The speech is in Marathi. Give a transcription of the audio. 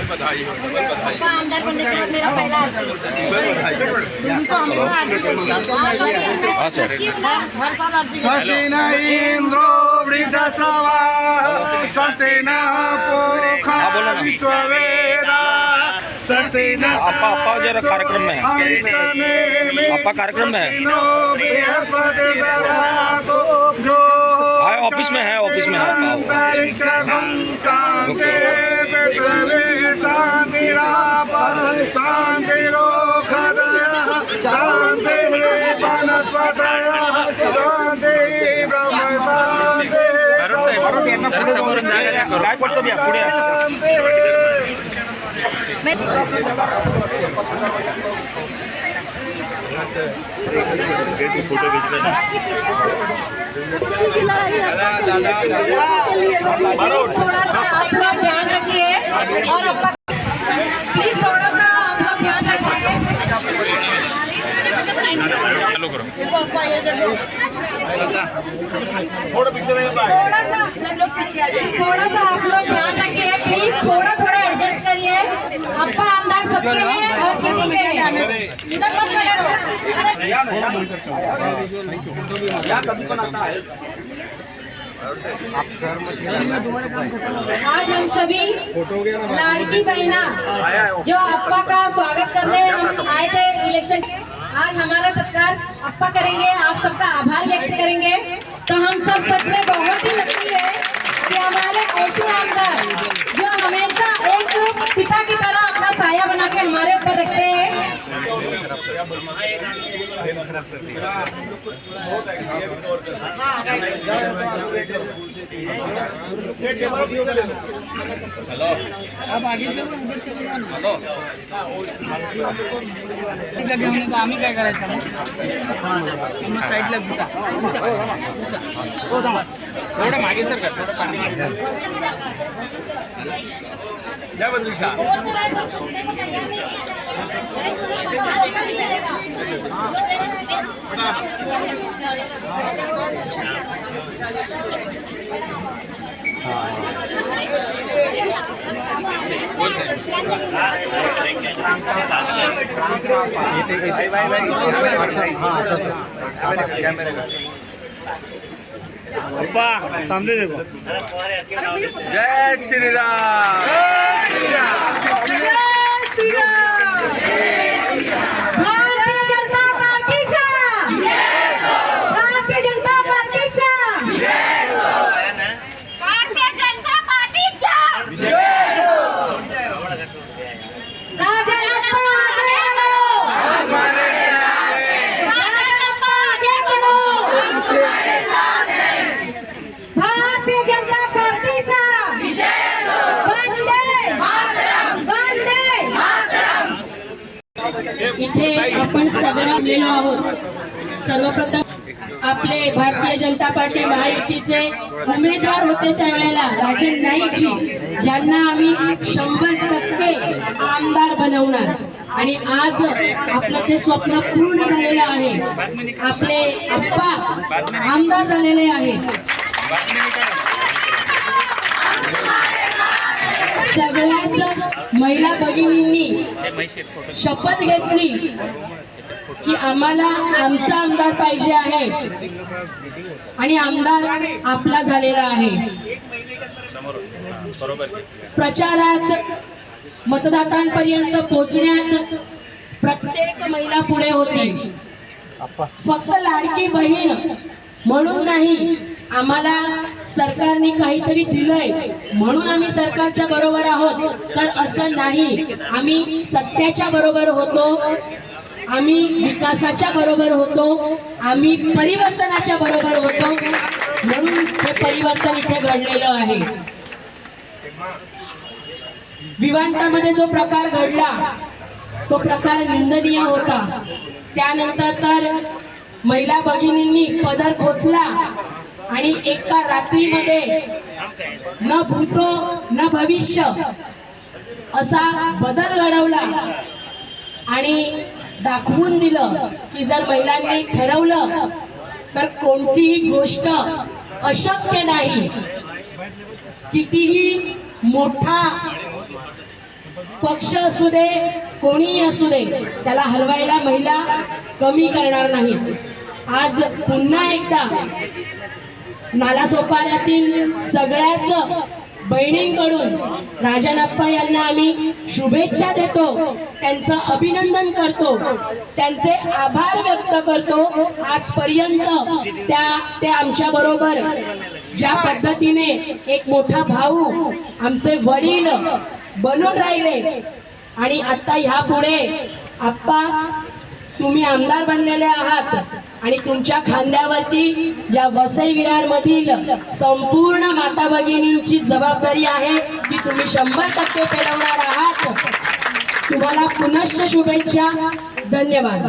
बधाई हो, डबल बधाई। अंदर बनने के बाद मेरा पहला स्वस्ति न इंद्रो वृद्धश्रवा स्वस्ति न पोखा विश्ववेदा स्वस्ति न अप्पा जरा कार्यक्रम में है, अप्पा कार्यक्रम में है, ऑफिस में है, ऑफिस में है। काय पडतो द्या पुढे फोटो थोड़ा सा आप लोग ध्यान रखिए और प्लीज थोड़ा सा आप लोग ध्यान रखिए। चालू करो। थोड़ा सा सब लोग पीछे आ जाइए। थोड़ा सा आप लोग ध्यान रखिए प्लीज, थोड़ा एडजस्ट करिए। अप्पा अंदाज सबके हैं और किसी के नहीं। इधर मत खड़े रहो। आज हम सभी लाड़की बहना जो अप्पा का स्वागत करने हम आए थे इलेक्शन, आज हमारा सत्कार अप्पा करेंगे, आप सबका आभार व्यक्त करेंगे। तो हम सब सच में बहुत ही लकी है कि हमारे ऐसे आमदार जो हमेशा एक पिता की तरह अपना साया बना के हमारे ऊपर रखते हैं। अब आगे चलो, उधर चले जाना। घेऊन येतो आम्ही काय करायचं मग साईडला घुसा थोडं मागे सर का थोडं पाणी जय बंधुशा सामने देखो। जय श्री राम। भारतीय जनता पार्टीचा, भारतीय जनता पार्टीचा, भारतीय जनता पार्टीचा राजनप्पा आगे बढ़ो, राजनप्पा आगे बढ़ो, भारतीय जनता पार्टीचा वंदे मातरम, वंदे मातरम। इथे आपण सगळे आलेलो आहोत। सर्वप्रथम आपले भारतीय जनता पार्टी महायुतीचे उमेदवार होते त्यावेळेला राजन नाईकजी यांना आम्ही 100% आमदार बनवणार आणि आज आपलं ते स्वप्न पूर्ण झालेलं आहे। आपले अप्पा आमदार झालेले आहेत। सगळ्याच महिला भगिनींनी शपथ घेतली की आम्हाला आमचा आमदार पाहिजे आहे आणि आमदार आपला झालेला आहे। प्रचारात मतदारांपर्यंत पोहोचण्यात प्रत्येक महिला पुढे होती। फक्त लाडकी बहीण म्हणून नाही, आम्हाला सरकारने काहीतरी दिलंय म्हणून आम्ही सरकारच्या बरोबर आहोत, तर असं नाही। आम्ही सत्याच्या बरोबर होतो, आम्ही विकासाच्या बरोबर होतो, आम्ही परिवर्तनाच्या बरोबर होतो, म्हणून हे परिवर्तन इथे घडलेलं आहे। विवांतामध्ये जो प्रकार घडला तो प्रकार निंदनीय होता। त्यानंतर तर महिला भगिनींनी पदर खोचला आणि एका रात्रीमध्ये न भूतो न भविष्य असा बदल घडवला आणि दाखवून दिलं की जर महिलांनी ठरवलं तर कोणतीही गोष्ट अशक्य नाही। कितीही मोठा पक्ष असू दे कोणीही असू दे त्याला हलवायला महिला कमी करणार नाही. आज पुन्हा एकदा नालासोपाऱ्यातील सगळ्याच बहिणींकडून राजनप्पा यांना आम्ही शुभेच्छा देतो, त्यांचं अभिनंदन करतो, त्यांचे आभार व्यक्त करतो. आजपर्यंत ते आमच्या बरोबर ज्या पद्धतीने एक मोठा भाऊ आमचे वडील बनून राहिले आणि आता ह्या पुढे आप्पा तुम्ही आमदार बनलेले आहात आणि तुमच्या खांद्यावरती या वसई विरार मधील संपूर्ण माता भगिनींची जबाबदारी आहे की तुम्ही 100% पेलवणार आहात. तुम्हाला पुनश्च शुभेच्छा. धन्यवाद.